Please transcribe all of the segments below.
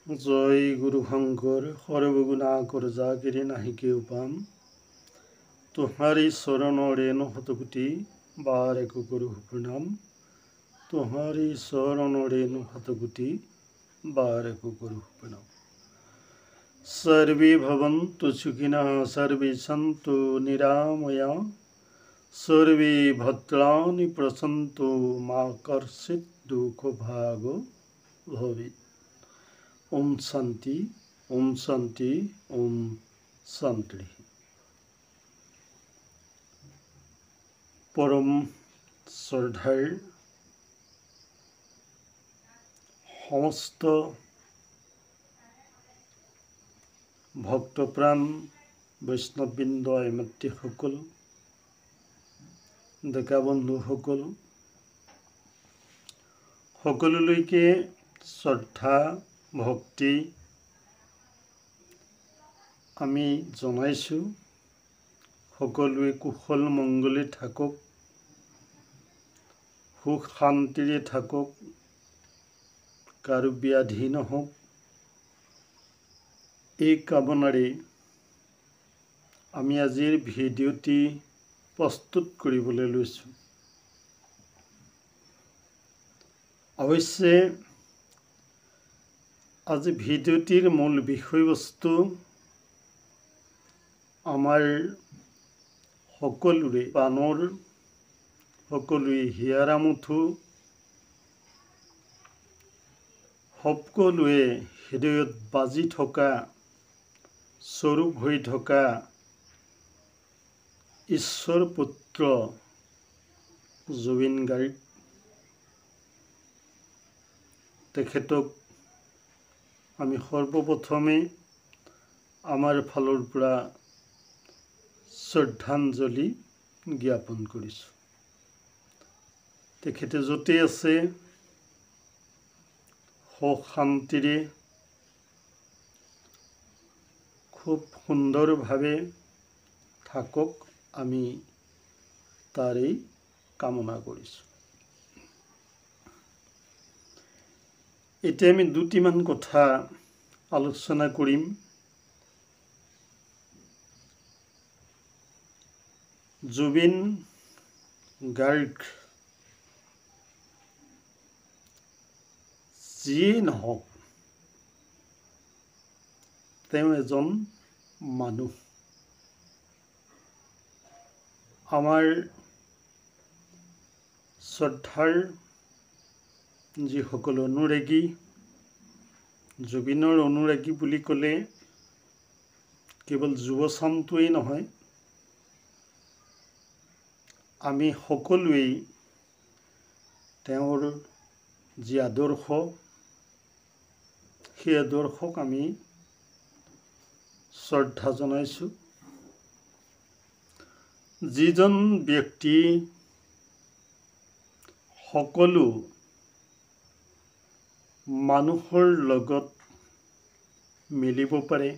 জয় গুৰু শঙ্কৰ সৰ্বগুণাকৰ জাগিৰি নাহিকে উপাম তোহাৰি চৰণৰ ৰেণু শতকোটি বাৰ একো কৰো প্ৰণাম তোহাৰি চৰণৰ ৰেণু শতকোটি বাৰ একো কৰো প্ৰণাম সৰ্বে ভৱন্তু সুখিনঃ সৰ্বে সন্তু নিৰাময়া সৰ্বে ভদ্ৰাণি পশ্যন্তু মা কশ্চিৎ দুঃখভাগ ভৱেৎ। ওম শান্তি ওম শান্তি ওম শান্তি। পৰম শ্ৰদ্ধাৰ সমস্ত ভক্তপ্ৰাণ বৈষ্ণৱবৃন্দ মাতৃসকল ডেকা বন্ধুসকল সকলোলৈকে শ্ৰদ্ধা ভক্তি আমি জনাইছোঁ। সকলোৱে কুশল মংগলে থাকক, সুখ শান্তিৰে থাকক, কাৰো ব্যাধি নহওক, এই কামনাৰে আমি আজিৰ ভিডিঅ'টি প্ৰস্তুত কৰিবলৈ লৈছোঁ। অৱশ্যে আজি ভিডিঅ'টিৰ মূল বিষয়বস্তু আমাৰ সকলোৰে প্ৰাণৰ, সকলোৰে হিয়াৰামুঠু, সকলোৱে হৃদয়ত বাজি থকা, স্বৰূপ হৈ থকা ঈশ্বৰ পুত্ৰ জুবিন গাৰ্গ। তেখেতক আমি সৰ্বপ্ৰথমে আমাৰ ফালৰ পৰা শ্ৰদ্ধাঞ্জলি জ্ঞাপন কৰিছোঁ। তেখেতে য'তে আছে সুখ শান্তিৰে খুব সুন্দৰভাৱে থাকক, আমি তাৰেই কামনা কৰিছোঁ। এতিয়া আমি দুটিমান কথা আলোচনা কৰিম। জুবিন গাৰ্গ যিয়েই নহওক, তেওঁ এজন মানুহ। আমাৰ শ্ৰদ্ধাৰ যিসকল অনুৰাগী, জুবিনৰ অনুৰাগী বুলি ক'লে কেৱল যুৱচামটোৱেই নহয়, আমি সকলোৱেই তেওঁৰ যি আদৰ্শ, সেই আদৰ্শক আমি শ্ৰদ্ধা জনাইছোঁ। যিজন ব্যক্তি সকলো মানুহৰ লগত মিলিব পাৰে,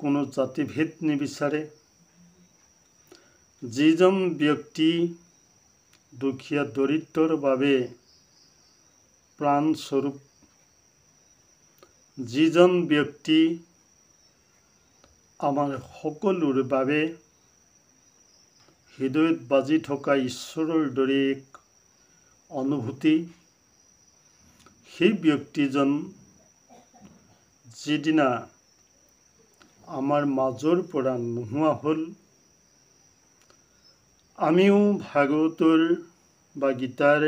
কোনো জাতিভেদ নিবিচাৰে, যিজন ব্যক্তি দুখীয়া দৰিদ্ৰৰ বাবে প্ৰাণস্বৰূপ, যিজন ব্যক্তি আমাৰ সকলোৰে বাবে হৃদয়ত বাজি থকা ঈশ্বৰৰ দৰে এক অনুভূতি, সেই ব্যক্তিজন যিদিনা আমাৰ মাজৰ পৰা নোহোৱা হ'ল, আমিও ভাগৱতৰ বা গীতাৰ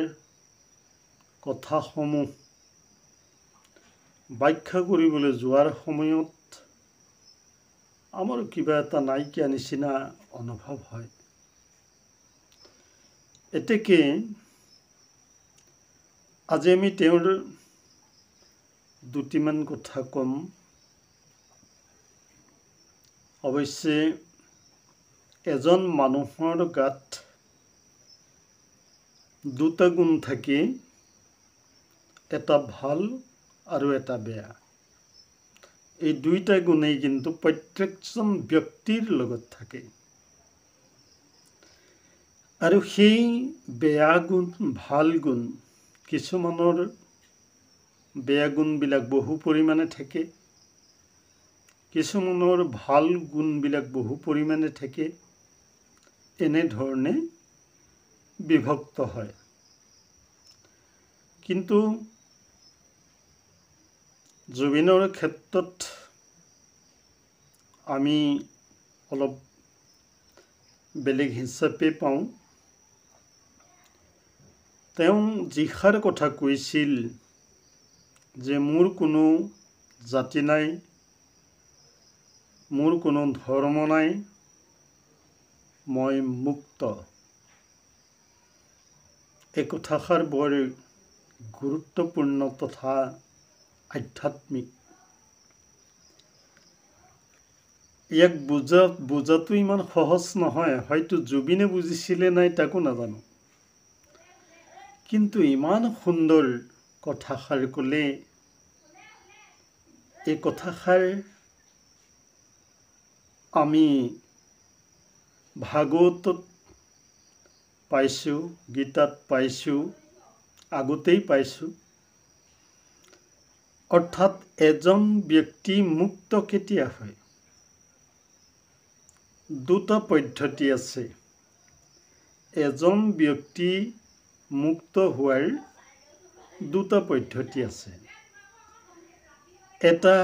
কথাসমূহ ব্যাখ্যা কৰিবলৈ যোৱাৰ সময়ত আমাৰ কিবা এটা নাইকিয়া নিচিনা অনুভৱ হয়। এতেকে আজি আমি তেওঁৰ দুটিমান কথা ক'ম। অৱশ্যে এজন মানুহৰ গাত দুটা গুণ থাকে, এটা ভাল আৰু এটা বেয়া। এই দুইটা গুণেই কিন্তু প্ৰত্যেকজন ব্যক্তিৰ লগত থাকে। আৰু সেই বেয়া গুণ ভাল গুণ কিছুমানৰ বেয়া গুণবিলাক বহু পৰিমাণে থাকে, কিছুমানৰ ভাল গুণবিলাক বহু পৰিমাণে থাকে, এনেধৰণে বিভক্ত হয়। কিন্তু জুবিনৰ ক্ষেত্ৰত আমি অলপ বেলেগ হিচাপে পাওঁ। তেওঁ যিষাৰ কথা কৈছিল যে মোৰ কোনো জাতি নাই, মোৰ কোনো ধৰ্ম নাই, মই মুক্ত, এই কথাষাৰ বৰ গুৰুত্বপূৰ্ণ তথা আধ্যাত্মিক। ইয়াক বুজাটো ইমান সহজ নহয়, হয়তো জুবিনে বুজিছিলে নাই তাকো নাজানো, কিন্তু ইমান সুন্দৰ কথাষাৰ ক'লে। এই কথাষাৰ আমি ভাগৱতত পাইছোঁ, গীতাত পাইছোঁ, আগতেই পাইছোঁ। অৰ্থাৎ এজন ব্যক্তি মুক্ত কেতিয়া হয়? দুটা পদ্ধতি আছে। এজন ব্যক্তি মুক্ত হোৱাৰ দুটা পদ্ধতি আছে। এটা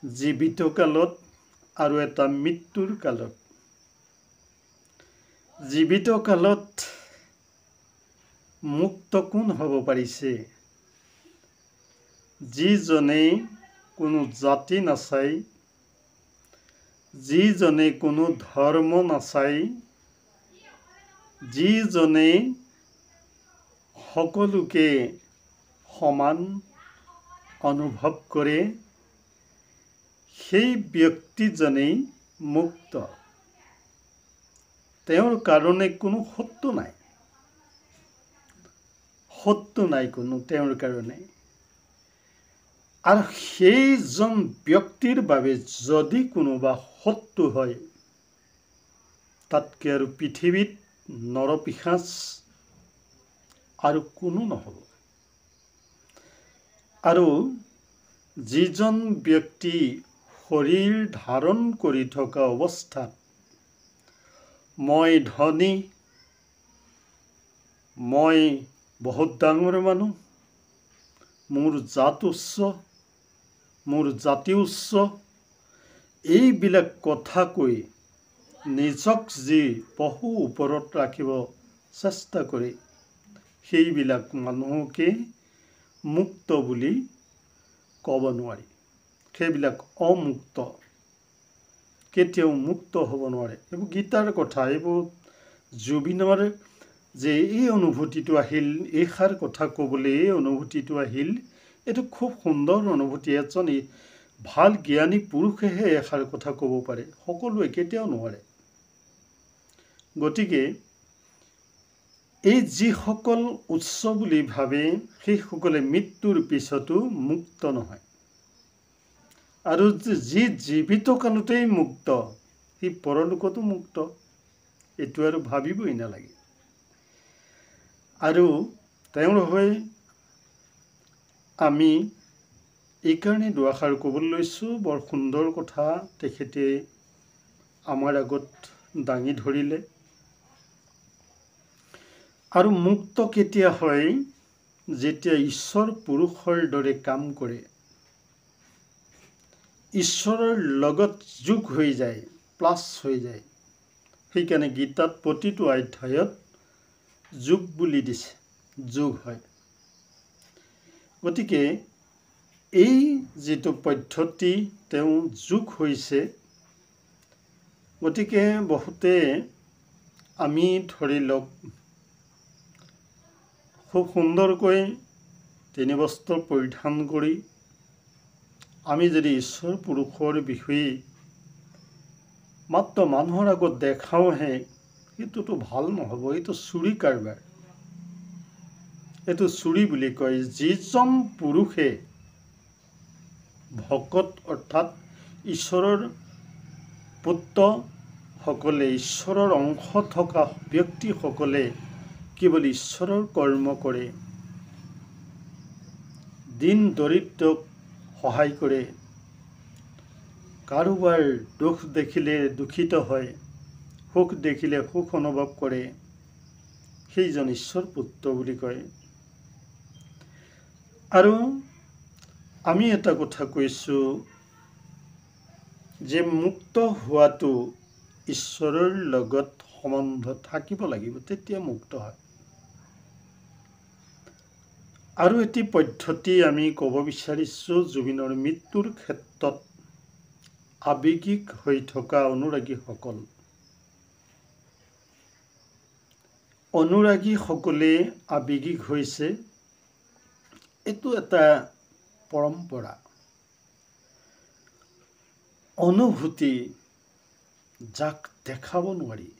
জীৱিত কালত আৰু এটা মৃত্যুৰ কালত। জীৱিত কালত মুক্ত কোন হ'ব পাৰিছে? যিজনে কোনো জাতি নাচায়, যিজনে কোনো ধৰ্ম নাচায়, যিজনে সকলোকে সমান অনুভৱ কৰে, সেই ব্যক্তিজনেই মুক্ত। তেওঁৰ কাৰণে কোনো শত্ৰু নাই, শত্ৰু নাই কোনো তেওঁৰ কাৰণে। আৰু সেইজন ব্যক্তিৰ বাবে যদি কোনোবা শত্ৰু হয়, তাতকৈ আৰু পৃথিৱীত নৰপিশাচ আৰু কোনো নহ'ব। আৰু যিজন ব্যক্তি শৰীৰ ধাৰণ কৰি থকা অৱস্থাত মই ধনী, মই বহুত ডাঙৰ মানুহ, মোৰ জাত উচ্চ, মোৰ জাতি উচ্চ, এইবিলাক কথা কৈ নিজক যি বহু ওপৰত ৰাখিব চেষ্টা কৰে, সেইবিলাক মানুহকে মুক্ত বুলি ক'ব নোৱাৰি। সেইবিলাক অমুক্ত, কেতিয়াও মুক্ত হ'ব নোৱাৰে। এইবোৰ গীতাৰ কথা, এইবোৰ জুবিনৰ যে এই অনুভূতিটো আহিল, এইষাৰ কথা ক'বলৈ এই অনুভূতিটো আহিল, এইটো খুব সুন্দৰ অনুভূতি। এজন ভাল জ্ঞানী পুৰুষেহে এষাৰ কথা ক'ব পাৰে, সকলোৱে কেতিয়াও নোৱাৰে। গতিকে এই যিসকল উচ্চ বুলি ভাবে, সেইসকলে মৃত্যুৰ পিছতো মুক্ত নহয়। আৰু যি জীৱিত কালতেই মুক্ত, সি পৰলোকতো মুক্ত, এইটো আৰু ভাবিবই নালাগে। আৰু তেওঁৰ হৈ আমি এইকাৰণে দুআষাৰ ক'বলৈ লৈছোঁ। বৰ সুন্দৰ কথা তেখেতে আমাৰ আগত দাঙি ধৰিলে। আৰু মুক্ত কেতিয়া হয়? যেতিয়া ঈশ্বৰ পুৰুষৰ দৰে কাম কৰে, ঈশ্বৰৰ লগত যোগ হৈ যায়, প্লাছ হৈ যায়। সেইকাৰণে গীতাত প্ৰতিটো অধ্যায়ত যোগ বুলি দিছে, যোগ হয়। গতিকে এই যিটো পদ্ধতি তেওঁ যোগ হৈছে, গতিকে বহুতে আমি ধৰি লওক খুব সুন্দৰকৈ 3 বস্ত্ৰ পৰিধান কৰি আমি যদি ঈশ্বৰ পুৰুষৰ বিষয়ে মাত্ৰ মানুহৰ আগত দেখাওঁহে, সেইটোতো ভাল নহ'ব। এইটো চুৰি কাৰবাৰ, এইটো চুৰি বুলি কয়। যিজন পুৰুষে ভকত অৰ্থাৎ ঈশ্বৰৰ পুত্ৰসকলে, ঈশ্বৰৰ অংশ থকা ব্যক্তিসকলে কেৱল ঈশ্বৰৰ কৰ্ম কৰে, দিন দৰিদ্ৰক সহায় কৰে, কাৰোবাৰ দুখ দেখিলে দুখিত হয়, সুখ দেখিলে সুখ অনুভৱ কৰে, সেইজন ঈশ্বৰ পুত্ৰ বুলি কয়। আৰু আমি এটা কথা কৈছোঁ যে মুক্ত হোৱাটো ঈশ্বৰৰ লগত সম্বন্ধ থাকিব লাগিব, তেতিয়া মুক্ত হয়। আৰু এটি পদ্ধতি আমি ক'ব বিচাৰিছোঁ, জুবিনৰ মৃত্যুৰ ক্ষেত্ৰত আৱেগিক হৈ থকা অনুৰাগীসকলে আৱেগিক হৈছে। এইটো এটা পৰম্পৰা, অনুভূতি যাক দেখাব নোৱাৰি।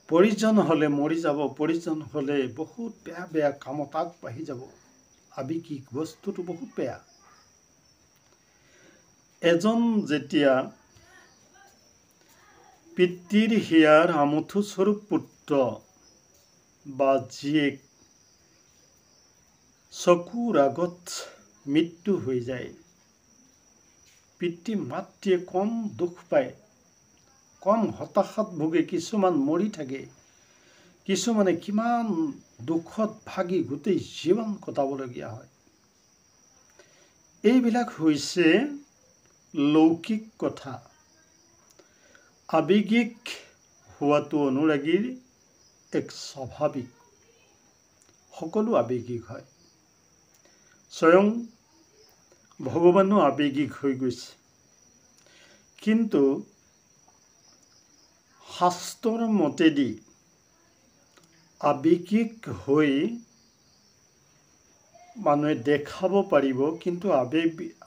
প্ৰয়োজন হ'লে মৰি যাব, প্ৰয়োজন হ'লে বহুত বেয়া বেয়া কামত আগবাঢ়ি যাব। আৱেগিক বস্তুটো বহুত বেয়া। এজন যেতিয়া পিতৃৰ হিয়াৰ আমঠু স্বৰূপ পুত্ৰ বা জীয়েক চকুৰ আগত মৃত্যু হৈ যায়, পিতৃ মাতৃয়ে কম দুখ পায়, কম হতাশাত ভোগে, কিছুমান মৰি থাকে, কিছুমানে কিমান দুখত ভাগি গোটেই জীৱন কটাবলগীয়া হয়। এইবিলাক হৈছে লৌকিক কথা। আৱেগিক হোৱাটো অনুৰাগীৰ এক স্বাভাৱিক। সকলো আৱেগিক হয়। স্বয়ং ভগৱানো আৱেগিক হৈ গৈছে। কিন্তু শাস্ত্ৰৰ মতেদি আৱেগিক হৈ মানুহে দেখাব পাৰিব, কিন্তু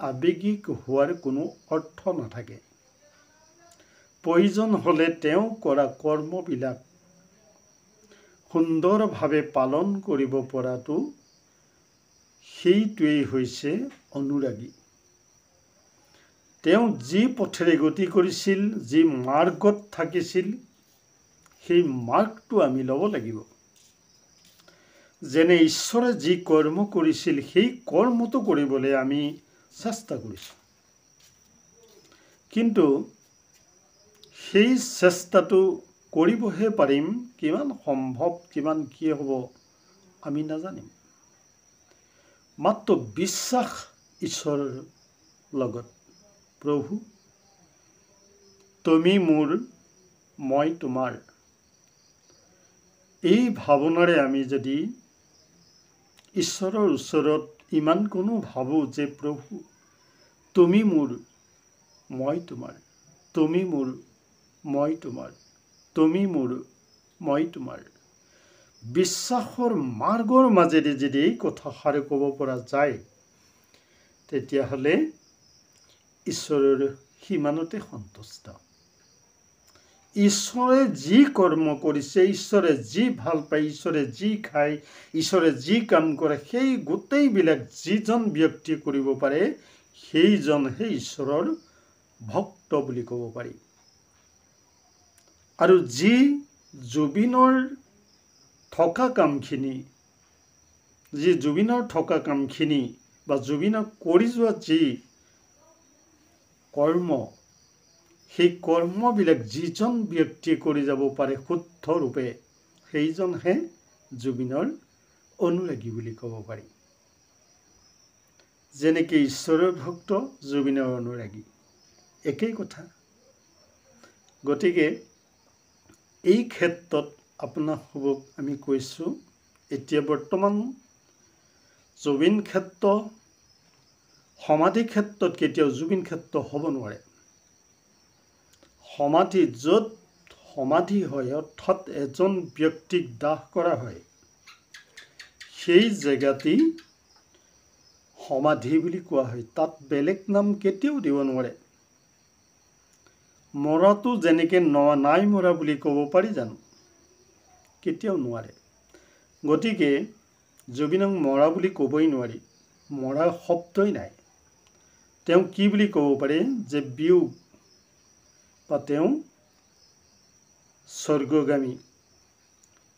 আৱেগিক হোৱাৰ কোনো অৰ্থ নাথাকে। প্ৰয়োজন হ'লে তেওঁ কৰা কৰ্মবিলাক সুন্দৰভাৱে পালন কৰিব পৰাটো, সেইটোৱেই হৈছে অনুৰাগী। তেওঁ যি পথেৰে গতি কৰিছিল, যি মাৰ্গত থাকিছিল, সেই মাৰ্গটো আমি ল'ব লাগিব। যেনে ঈশ্বৰে যি কৰ্ম কৰিছিল, সেই কৰ্মটো কৰিবলৈ আমি চেষ্টা কৰিছোঁ। কিন্তু সেই চেষ্টাটো কৰিবহে পাৰিম, কিমান সম্ভৱ, কিমান কি হ'ব আমি নাজানিম। মাত্ৰ বিশ্বাস ঈশ্বৰৰ লগত। প্ৰভু, তুমি মোৰ, মই তোমাৰ। এই ভাৱনাৰে আমি যদি ঈশ্বৰৰ ওচৰত ইমান কোনো ভাবোঁ যে প্ৰভু, তুমি মোৰ, মই তোমাৰ, তুমি মোৰ, মই তোমাৰ, তুমি মোৰ, মই তোমাৰ, বিশ্বাসৰ মাৰ্গৰ মাজেদি যদি এই কথাষাৰ ক'ব পৰা যায়, তেতিয়াহ'লে ঈশ্বৰৰ সিমানতে সন্তুষ্ট। ঈশ্বৰে যি কৰ্ম কৰিছে, ঈশ্বৰে যি ভাল পায়, ঈশ্বৰে যি খায়, ঈশ্বৰে যি কাম কৰে, সেই গোটেইবিলাক যিজন ব্যক্তি কৰিব পাৰে, সেইজনহে ঈশ্বৰৰ ভক্ত বুলি ক'ব পাৰি। আৰু যি জুবিনৰ থকা কামখিনি বা জুবিনক কৰি যোৱা যি কৰ্ম, সেই কৰ্মবিলাক যিজন ব্যক্তিয়ে কৰি যাব পাৰে শুদ্ধ ৰূপে, সেইজনহে জুবিনৰ অনুৰাগী বুলি ক'ব পাৰি। যেনেকৈ ঈশ্বৰৰ ভক্ত, জুবিনৰ অনুৰাগী, একেই কথা। গতিকে এই ক্ষেত্ৰত আপোনালোকক আমি কৈছোঁ, এতিয়া বৰ্তমান জুবিন ক্ষেত্ৰ, সমাধি ক্ষেত্ৰত কেতিয়াও জুবিন ক্ষেত্ৰ হ'ব নোৱাৰে। সমাধি য'ত সমাধি হয়, অৰ্থাৎ এজন ব্যক্তিক দাহ কৰা হয়, সেই জেগাতেই সমাধি বুলি কোৱা হয়। তাত বেলেগ নাম কেতিয়াও দিব নোৱাৰে। মৰাটো যেনেকৈ নাই মৰা বুলি ক'ব পাৰি জানো? কেতিয়াও নোৱাৰে। গতিকে জুবিনক মৰা বুলি ক'বই নোৱাৰি। মৰা শব্দই নাই। তেওঁ কি বুলি ক'ব পাৰে যে বিয়োগ, বা তেওঁ স্বৰ্গগামী,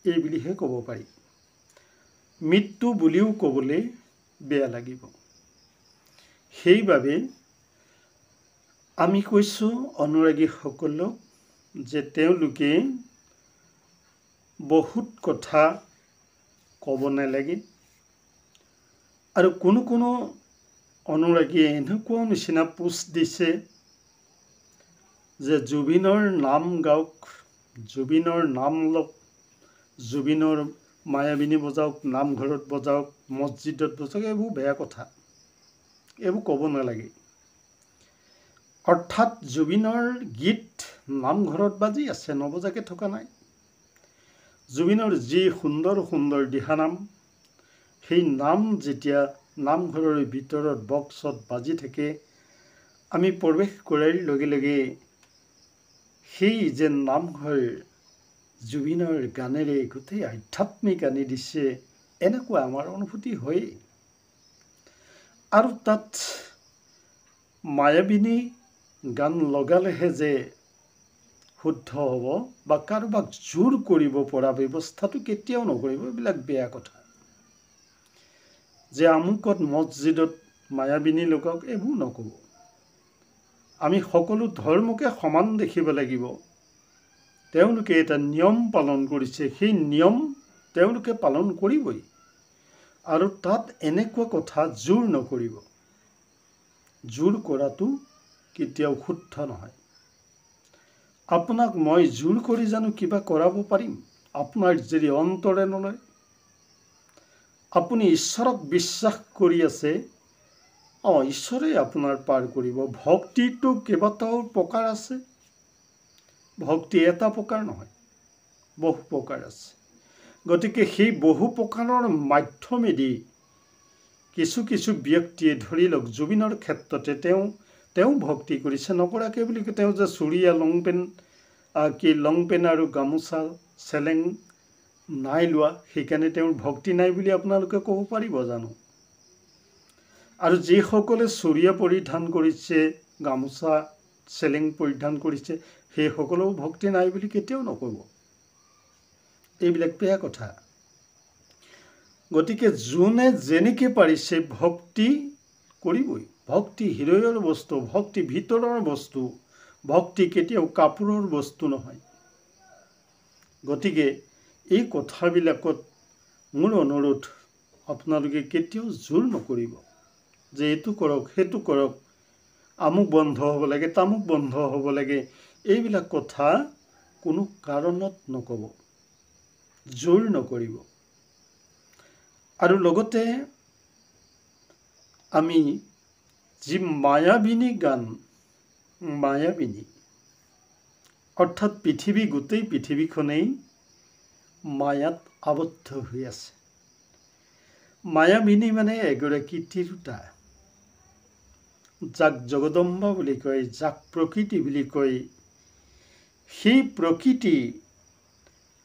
এই বুলিহে ক'ব পাৰি। মৃত্যু বুলিও ক'বলৈ বেয়া লাগিব। সেইবাবে আমি কৈছোঁ অনুৰাগীসকলক যে তেওঁলোকে বহুত কথা ক'ব নালাগে। আৰু কোনো কোনো অনুৰাগীয়ে এনেকুৱা নিচিনা পোষ্ট দিছে যে জুবিনৰ নাম গাওক, জুবিনৰ নাম লওক, জুবিনৰ মায়াবিনী বজাওক, নামঘৰত বজাওক, মছজিদত বজাওক। এইবোৰ বেয়া কথা, এইবোৰ ক'ব নালাগে। অৰ্থাৎ জুবিনৰ গীত নামঘৰত বাজি আছে, নবজাকৈ থকা নাই। জুবিনৰ যি সুন্দৰ সুন্দৰ দিহানাম, সেই নাম যেতিয়া নামঘৰৰ ভিতৰত বক্সত বাজি থাকে, আমি প্ৰৱেশ কৰাৰ লগে লগে সেই যে নামঘৰ জুবিনৰ গানেৰে গোটেই আধ্যাত্মিক আনি দিছে, এনেকুৱা আমাৰ অনুভূতি হয়েই। আৰু তাত মায়াবিনী গান লগালেহে যে শুদ্ধ হ'ব বা কাৰোবাক জোৰ কৰিব পৰা ব্যৱস্থাটো কেতিয়াও নকৰিব। এইবিলাক বেয়া কথা। যে আমুকত মছজিদত মায়াবিনী লগাওক, এইবোৰ নক'ব। আমি সকলো ধৰ্মকে সমান দেখিব লাগিব। তেওঁলোকে এটা নিয়ম পালন কৰিছে, সেই নিয়ম তেওঁলোকে পালন কৰিবই। আৰু তাত এনেকুৱা কথা জোৰ নকৰিব। জোৰ কৰাটো কেতিয়াও শুদ্ধ নহয়। আপোনাক মই জোৰ কৰি জানো কিবা কৰাব পাৰিম? আপোনাৰ যদি অন্তৰে নলয়, আপুনি ঈশ্বৰক বিশ্বাস কৰি আছে, ঈশ্বৰে আপোনাৰ পাৰ কৰিব। ভক্তিটো কেইবাটাও প্ৰকাৰ আছে। ভক্তি এটা প্ৰকাৰ নহয়, বহু প্ৰকাৰ আছে। গতিকে সেই বহু প্ৰকাৰৰ মাধ্যমেদি কিছু কিছু ব্যক্তিয়ে, ধৰি লওক জুবিনৰ ক্ষেত্ৰতে তেওঁ ভক্তি কৰিছে। নকৰাকৈ বুলি তেওঁ যে চুৰিয়া লংপেন আৰু গামোচা চেলেং নাই লোৱা, সেইকাৰণে তেওঁৰ ভক্তি নাই বুলি আপোনালোকে ক'ব পাৰিব জানো? আৰু যিসকলে চুৰিয়া পৰিধান কৰিছে, গামোচা চেলেং পৰিধান কৰিছে, সেইসকলেও ভক্তি নাই বুলি কেতিয়াও নক'ব। এইবিলাক বেয়া কথা। গতিকে যোনে যেনেকৈ পাৰিছে ভক্তি কৰিবই। ভক্তি হৃদয়ৰ বস্তু, ভক্তি ভিতৰৰ বস্তু। ভক্তি কেতিয়াও কাপোৰৰ বস্তু নহয়। গতিকে এই কথাবিলাকত মোৰ অনুৰোধ, আপোনালোকে কেতিয়াও জোৰ নকৰিব যে এইটো কৰক, সেইটো কৰক, আমুক বন্ধ হ'ব লাগে, তামুক বন্ধ হ'ব লাগে। এইবিলাক কথা কোনো কাৰণত নক'ব, জোৰ নকৰিব। আৰু লগতে আমি যি মায়াবিনী গান, মায়াবিনী অৰ্থাৎ গোটেই পৃথিৱীখনেই মায়াত আবদ্ধ হৈ আছে। মায়াবিনী মানে এগৰাকী তিৰোতা, যাক জগদম্বা বুলি কয়, যাক প্ৰকৃতি বুলি কয়। সেই প্ৰকৃতি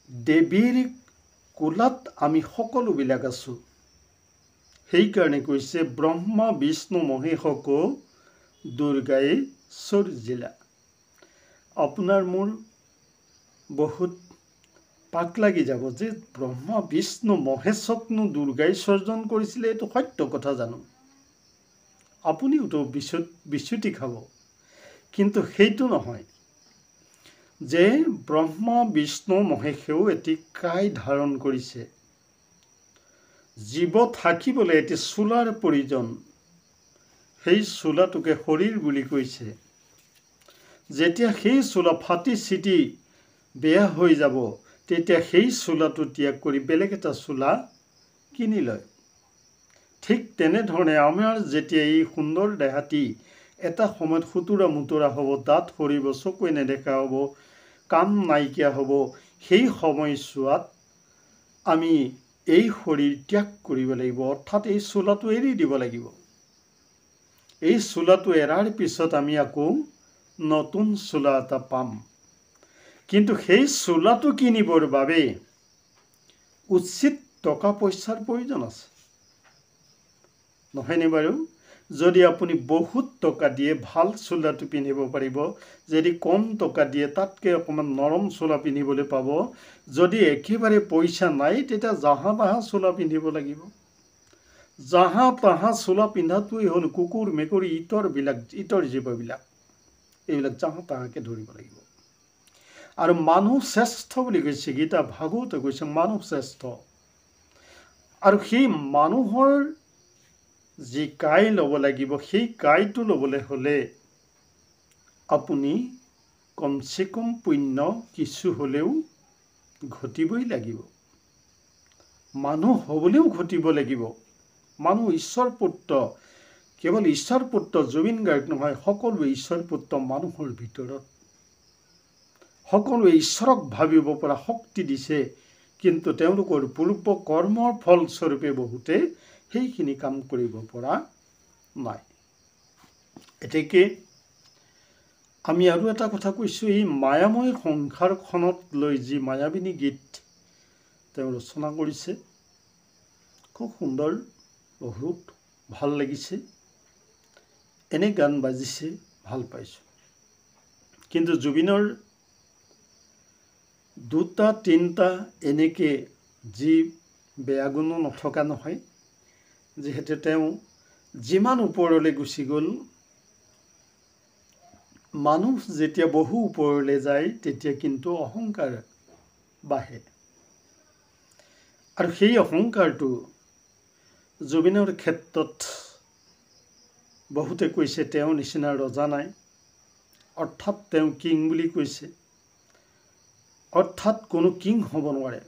দেৱীৰ কোলাত আমি সকলোবিলাক আছোঁ। সেইকাৰণে কৈছে ব্ৰহ্মা বিষ্ণু মহেশক দুৰ্গাই সৰ্জিলা। আপোনাৰ মোৰ বহুত পাক লাগি যাব যে ব্ৰহ্মা বিষ্ণু মহেশকনো দুৰ্গাই সৰ্জন কৰিছিলে। এইটো সত্য কথা জানো? আপুনিওতো বিচ্যুতি খাব। কিন্তু সেইটো নহয় যে ব্ৰহ্মা বিষ্ণু মহেশেও এটি কায় ধাৰণ কৰিছে। জীৱ থাকিবলৈ এটি চোলাৰ প্ৰয়োজন। সেই চোলাটোকে শৰীৰ বুলি কৈছে। যেতিয়া সেই চোলা ফাটি চিটি বেয়া হৈ যাব, তেতিয়া সেই চোলাটো ত্যাগ কৰি বেলেগ এটা চোলা কিনি লয়। ঠিক তেনেধৰণে আমাৰ যেতিয়া এই সুন্দৰ দেহাটি এটা সময়ত সুতুৰা মুতুৰা হ'ব, দাঁত সৰিব, চকুৱে নেদেখা হ'ব, কাম নাইকিয়া হ'ব, সেই সময়ছোৱাত আমি এই শৰীৰ ত্যাগ কৰিব লাগিব। অৰ্থাৎ এই চোলাটো এৰি দিব লাগিব। এই চোলাটো এৰাৰ পিছত আমি আকৌ নতুন চোলা এটা পাম। কিন্তু সেই চোলাটো কিনিবৰ বাবে উচিত টকা পইচাৰ প্ৰয়োজন আছে, নহয়নে বাৰু? যদি আপুনি বহুত টকা দিয়ে ভাল চোলাটো পিন্ধিব পাৰিব, যদি কম টকা দিয়ে তাতকৈ অকণমান নৰম চোলা পিন্ধিবলৈ পাব, যদি একেবাৰে পইচা নাই তেতিয়া জাহা তাহা চোলা পিন্ধিব লাগিব। জাহা তাহা চোলা পিন্ধাটোৱেই হ'ল কুকুৰ মেকুৰী ইতৰ জীৱবিলাক, এইবিলাক জাহা তাহাকৈ ধৰিব লাগিব। আৰু মানুহ শ্ৰেষ্ঠ বুলি কৈছে, গীতা ভাগৱতে কৈছে মানুহ শ্ৰেষ্ঠ। আৰু সেই মানুহৰ যি কাই ল'ব লাগিব, সেই কাইটো ল'বলৈ হ'লে আপুনি কমচে কম পুণ্য কিছু হ'লেও ঘটিবই লাগিব। মানুহ হ'বলৈও ঘটিব লাগিব। মানুহ ঈশ্বৰ পুত্ৰ, কেৱল ঈশ্বৰ পুত্ৰ জুবিন গাৰ্গ নহয়, সকলোৱে ঈশ্বৰ পুত্ৰ মানুহৰ ভিতৰত। সকলোৱে ঈশ্বৰক ভাবিব পৰা শক্তি দিছে, কিন্তু তেওঁলোকৰ পূৰ্ব কৰ্মৰ ফলস্বৰূপে বহুতে সেইখিনি কাম কৰিব পৰা নাই। এতেকে আমি আৰু এটা কথা কৈছোঁ, এই মায়াময় সংসাৰখনত লৈ যি মায়াবিনী গীত তেওঁ ৰচনা কৰিছে, খুব সুন্দৰ, বহুত ভাল লাগিছে। এনে গান বাজিছে, ভাল পাইছোঁ। কিন্তু জুবিনৰ দুটা তিনিটা এনেকৈ যি বেয়া গুণো নথকা নহয়, যিহেতু তেওঁ যিমান ওপৰলৈ গুচি গ'ল, মানুহ যেতিয়া বহু ওপৰলৈ যায় তেতিয়া কিন্তু অহংকাৰ বাঢ়ে। আৰু সেই অহংকাৰটো জুবিনৰ ক্ষেত্ৰত বহুতে কৈছে তেওঁ নিচিনা ৰজা নাই, অৰ্থাৎ তেওঁ কিং বুলি কৈছে, অৰ্থাৎ কোনো কিং হ'ব নোৱাৰে।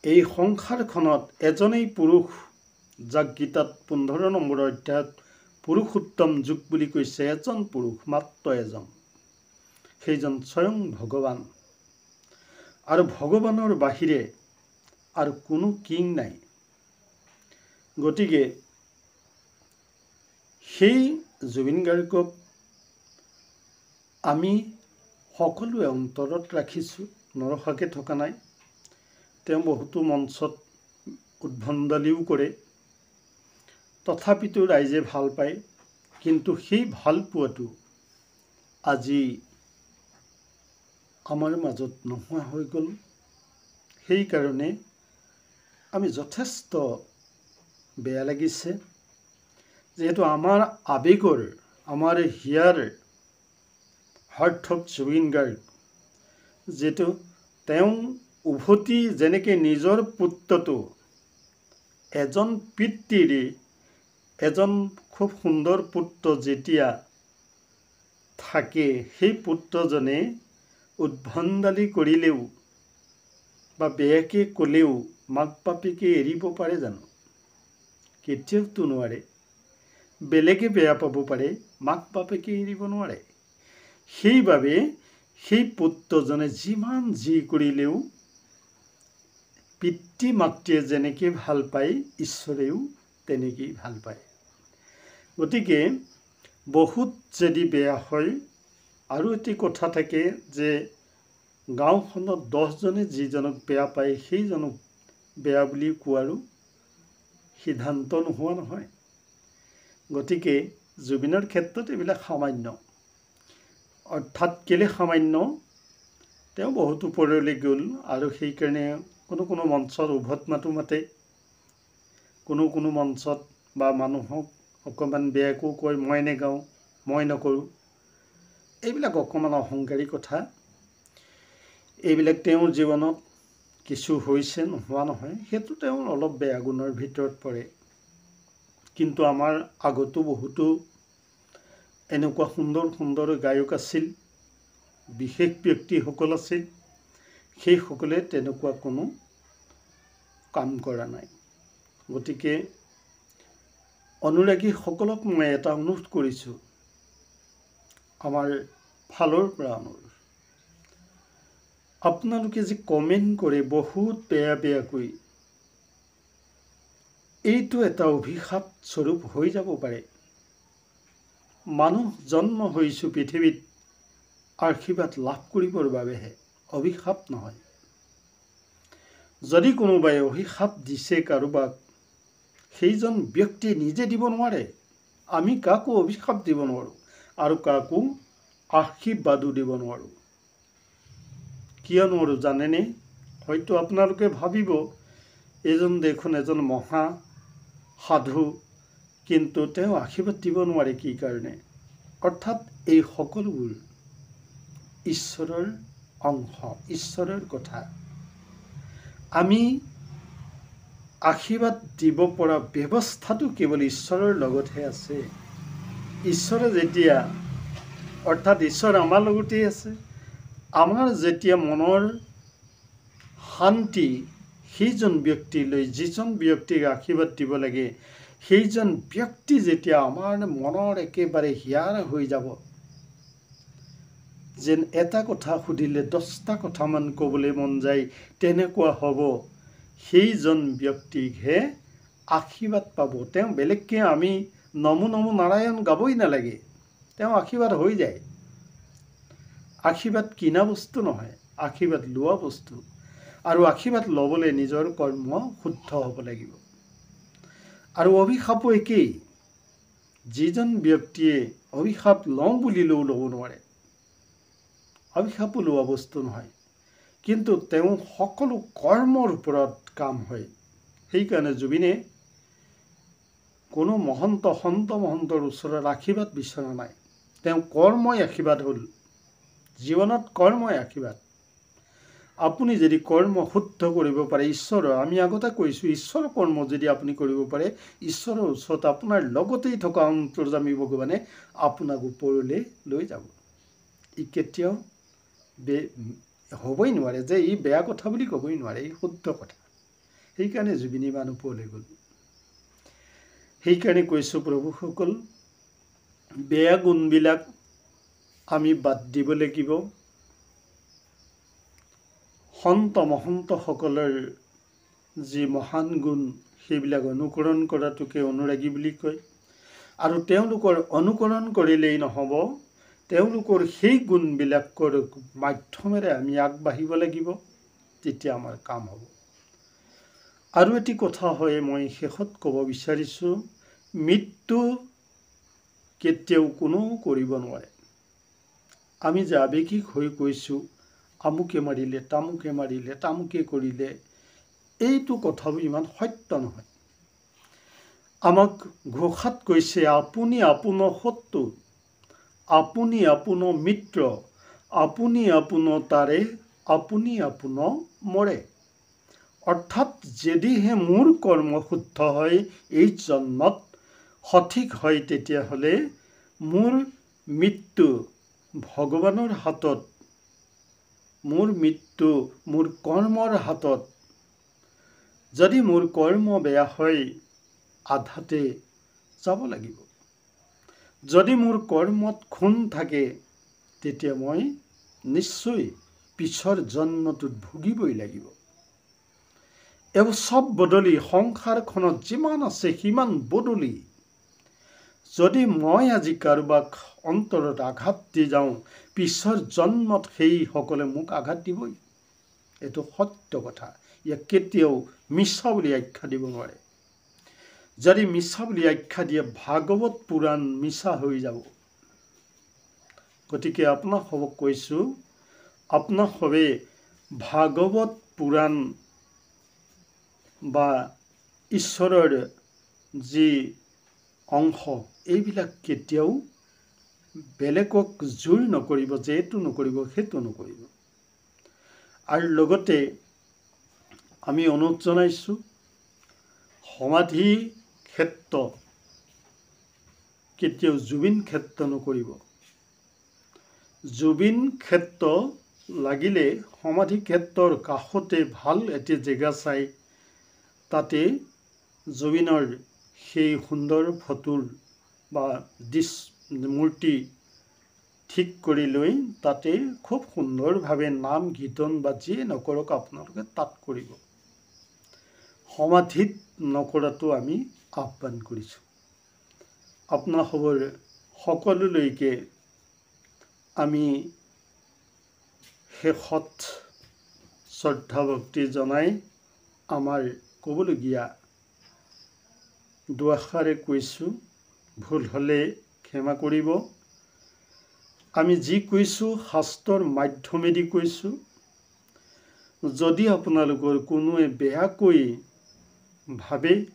এই সংসাৰখনত এজনেই পুৰুষ, যাক গীতাত 15 নম্বৰ অধ্যায়ত পুৰুষোত্তম যুগ বুলি কৈছে, এজন পুৰুষ, মাত্ৰ এজন, সেইজন স্বয়ং ভগৱান। আৰু ভগৱানৰ বাহিৰে আৰু কোনো কিং নাই। গতিকে সেই জুবিন গাৰ্গক আমি সকলোৱে অন্তৰত ৰাখিছোঁ, নৰখাকৈ থকা নাই। তেওঁ বহুতো মঞ্চত উদ্ভণ্ডালিও কৰে, তথাপিতো ৰাইজে ভাল পায়। কিন্তু সেই ভাল পোৱাটো আজি আমাৰ মাজত নোহোৱা হৈ গ'ল। সেইকাৰণে আমি যথেষ্ট বেয়া লাগিছে, যিহেতু আমাৰ আৱেগৰ, আমাৰ হিয়াৰ হাৰ্ট অফ জুবিন গাৰ্গ, যিটো তেওঁ উভতি যেনেকৈ নিজৰ পুত্ৰটো, এজন পিতৃৰে এজন খুব সুন্দৰ পুত্ৰ যেতিয়া থাকে, সেই পুত্ৰজনে উদ্ভণ্ডালি কৰিলেও বা বেয়াকৈ ক'লেও মাক বাপেকে এৰিব পাৰে জানো? কেতিয়াওতো নোৱাৰে। বেলেগে বেয়া পাব পাৰে, মাক বাপেকে এৰিব নোৱাৰে। সেইবাবে সেই পুত্ৰজনে যিমান যি কৰিলেও পিতৃ মাতৃয়ে যেনেকৈ ভাল পায়, ঈশ্বৰেও তেনেকেই ভাল পায়। গতিকে বহুত যদি বেয়া হয়, আৰু এটি কথা থাকে যে গাঁওখনত 10জনে যিজনক বেয়া পায়, সেইজনক বেয়া বুলি কোৱাৰো সিদ্ধান্ত নোহোৱা নহয়। গতিকে জুবিনৰ ক্ষেত্ৰত এইবিলাক সামান্য। অৰ্থাৎ কেলে সামান্য, তেওঁ বহুত ওপৰলৈ গ'ল, আৰু সেইকাৰণে কোনো মঞ্চত উভত মাতো মাতে, কোনো মঞ্চত বা মানুহক অকণমান বেয়াকো কয়, মই নেগাওঁ, মই নকৰোঁ। এইবিলাক অকণমান অহংকাৰী কথা। এইবিলাক তেওঁৰ জীৱনত কিছু হৈছে, নোহোৱা নহয়, সেইটো তেওঁৰ অলপ বেয়া গুণৰ ভিতৰত পৰে। কিন্তু আমাৰ আগতো বহুতো এনেকুৱা সুন্দৰ সুন্দৰ গায়ক আছিল, বিশেষ ব্যক্তিসকল আছিল, সেইসকলে তেনেকুৱা কোনো কাম কৰা নাই। গতিকে অনুৰাগীসকলক মই এটা অনুৰোধ কৰিছোঁ, আমাৰ ফালৰ পৰা অনুৰোধ, আপোনালোকে যে কমেণ্ট কৰে বহুত বেয়াকৈ, এইটো এটা অভিশাপ স্বৰূপ হৈ যাব পাৰে। মানুহ জন্ম হৈছোঁ পৃথিৱীত আশীৰ্বাদ লাভ কৰিবৰ বাবেহে, অভিশাপ নহয়। যদি কোনোবাই অভিশাপ দিছে কাৰোবাক, সেইজন ব্যক্তি নিজে দিব নোৱাৰে। আমি কাকো অভিশাপ দিব নোৱাৰোঁ আৰু কাকো আশীৰ্বাদো দিব নোৱাৰোঁ। কিয় নোৱাৰোঁ জানেনে? হয়তো আপোনালোকে ভাবিব এইজন দেখোন এজন মহা সাধু, কিন্তু তেওঁ আশীৰ্বাদ দিব নোৱাৰে কি কাৰণে? অৰ্থাৎ এই সকলোবোৰ ঈশ্বৰৰ অংশ, ঈশ্বৰৰ কথা। আমি আশীৰ্বাদ দিব পৰা ব্যৱস্থাটো কেৱল ঈশ্বৰৰ লগতহে আছে। ঈশ্বৰে যেতিয়া, অৰ্থাৎ ঈশ্বৰ আমাৰ লগতেই আছে। আমাৰ যেতিয়া মনৰ শান্তি সেইজন ব্যক্তিলৈ, যিজন ব্যক্তিক আশীৰ্বাদ দিব লাগে, সেইজন ব্যক্তি যেতিয়া আমাৰ মনৰ একেবাৰে হিয়াৰ হৈ যাব, যেন এটা কথা সুধিলে 10টা কথামান ক'বলৈ মন যায়, তেনেকুৱা হ'ব, সেইজন ব্যক্তিকহে আশীৰ্বাদ পাব। তেওঁ বেলেগকৈ আমি নমো নমো নাৰায়ণ গাবই নালাগে, তেওঁ আশীৰ্বাদ হৈ যায়। আশীৰ্বাদ কিনা বস্তু নহয়, আশীৰ্বাদ লোৱা বস্তু। আৰু আশীৰ্বাদ ল'বলৈ নিজৰ কৰ্ম শুদ্ধ হ'ব লাগিব। আৰু অভিশাপো একেই। যিজন ব্যক্তিয়ে অভিশাপ লওঁ বুলিলেও ল'ব নোৱাৰে, অভিশাপো লোৱা বস্তু নহয়, কিন্তু তেওঁ সকলো কৰ্মৰ ওপৰত কাম হয়। সেইকাৰণে জুবিনে কোনো সন্ত মহন্তৰ ওচৰত আশীৰ্বাদ বিচৰা নাই। তেওঁ কৰ্মই আশীৰ্বাদ হ'ল। জীৱনত কৰ্মই আশীৰ্বাদ। আপুনি যদি কৰ্ম শুদ্ধ কৰিব পাৰে, ঈশ্বৰৰ, আমি আগতে কৈছোঁ, ঈশ্বৰৰ কৰ্ম যদি আপুনি কৰিব পাৰে, ঈশ্বৰৰ ওচৰত আপোনাৰ লগতেই থকা অন্তৰ্যামী ভগৱানে আপোনাক ওপৰলৈ লৈ যাব। ই কেতিয়াও হ'বই নোৱাৰে যে ই বেয়া কথা বুলি ক'বই নোৱাৰে, ই শুদ্ধ কথা। সেইকাৰণে জুবিন ইমান ওপৰলৈ গ'ল। সেইকাৰণে কৈছোঁ প্ৰভুসকল, বেয়া গুণবিলাক আমি বাদ দিব লাগিব। সন্ত মহন্তসকলৰ যি মহান গুণ, সেইবিলাক অনুকৰণ কৰাটোকে অনুৰাগী বুলি কয়। আৰু তেওঁলোকৰ অনুকৰণ কৰিলেই নহ'ব, তেওঁলোকৰ সেই গুণবিলাকৰ মাধ্যমেৰে আমি আগবাঢ়িব লাগিব, তেতিয়া আমাৰ কাম হ'ব। আৰু এটি কথা হয়, মই শেষত ক'ব বিচাৰিছোঁ, মৃত্যু কেতিয়াও কোনেও কৰিব নোৱাৰে। আমি যে আৱেগিক হৈ কৈছোঁ, আমুকে মাৰিলে, তামুকে কৰিলে, এইটো কথাবোৰ ইমান সত্য নহয়। আমাক ঘোষাত কৈছে, আপুনি আপোনাৰ শত্ৰু, আপুনি আপোনাৰ মিত্ৰ, আপুনি আপোনাৰ তাৰে, আপুনি আপোনাৰ মৰে। অৰ্থাৎ যদিহে মোৰ কৰ্ম শুদ্ধ হয়, এই জন্মত সঠিক হয়, তেতিয়াহ'লে মোৰ মৃত্যু ভগৱানৰ হাতত, মোৰ মৃত্যু মোৰ কৰ্মৰ হাতত। যদি মোৰ কৰ্ম বেয়া হয়, আধাতে যাব লাগিব। যদি মোৰ কৰ্মত খুন থাকে, তেতিয়া মই নিশ্চয় পিছৰ জন্মটোত ভুগিবই লাগিব। এইবোৰ চব বদলি, সংসাৰখনত যিমান আছে সিমান বদলি। যদি মই আজি কাৰোবাক অন্তৰত আঘাত দি যাওঁ, পিছৰ জন্মত সেইসকলে মোক আঘাত দিবই। এইটো সত্য কথা। ইয়াক কেতিয়াও মিছা বুলি আখ্যা দিব নোৱাৰে। যদি মিছা বুলি আখ্যা দিয়ে, ভাগৱত পুৰাণ মিছা হৈ যাব। গতিকে আপোনাসবক কৈছোঁ, আপোনাসবে ভাগৱত পুৰাণ বা ঈশ্বৰৰ যি অংশ, এইবিলাক কেতিয়াও বেলেগক জোৰ নকৰিব যে এইটো নকৰিব, সেইটো নকৰিব। আৰু লগতে আমি অনুৰোধ জনাইছোঁ, সমাধি ক্ষেত্ৰ কেতিয়াও জুবিন ক্ষেত্ৰ নকৰিব। জুবিন ক্ষেত্ৰ লাগিলে সমাধি ক্ষেত্ৰৰ কাষতে ভাল এটি জেগা চাই, তাতে জুবিনৰ সেই সুন্দৰ ফটোৰ বা মূৰ্তি ঠিক কৰি লৈ তাতে খুব সুন্দৰভাৱে নাম কীৰ্তন বা যিয়ে নকৰক আপোনালোকে তাত কৰিব। সমাধিত নকৰাটো আমি আহ্বান কৰিছোঁ। আপোনাসবৰ সকলোলৈকে আমি শেষত শ্ৰদ্ধা ভক্তি জনাই আমাৰ ক'বলগীয়া দুআষাৰে কৈছোঁ, ভুল হ'লে ক্ষমা কৰিব। আমি যি কৈছোঁ শাস্ত্ৰৰ মাধ্যমেদি কৈছোঁ। যদি আপোনালোকৰ কোনোৱে বেয়াকৈ ভাবে,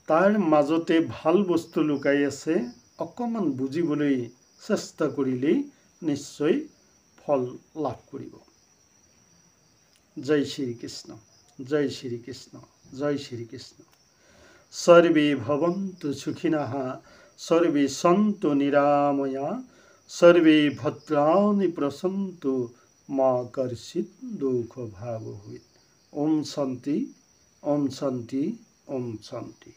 তাৰ মাজতে ভাল বস্তু লুকাই আছে, অকণমান বুজিবলৈ চেষ্টা কৰিলেই নিশ্চয় ফল লাভ কৰিব। জয় শ্ৰীকৃষ্ণ, জয় শ্ৰীকৃষ্ণ, জয় শ্ৰীকৃষ্ণ। সৰ্বে ভৱন্তু সুখিনঃ, সৰ্বে সন্তু নিৰাময়া, সৰ্বে ভদ্ৰাণি পশ্যন্তু মা কৰ্ষিৎ দুঃখভাগ্ ভবেৎ। ওম শান্তি, ওম শান্তি, ওম শান্তি।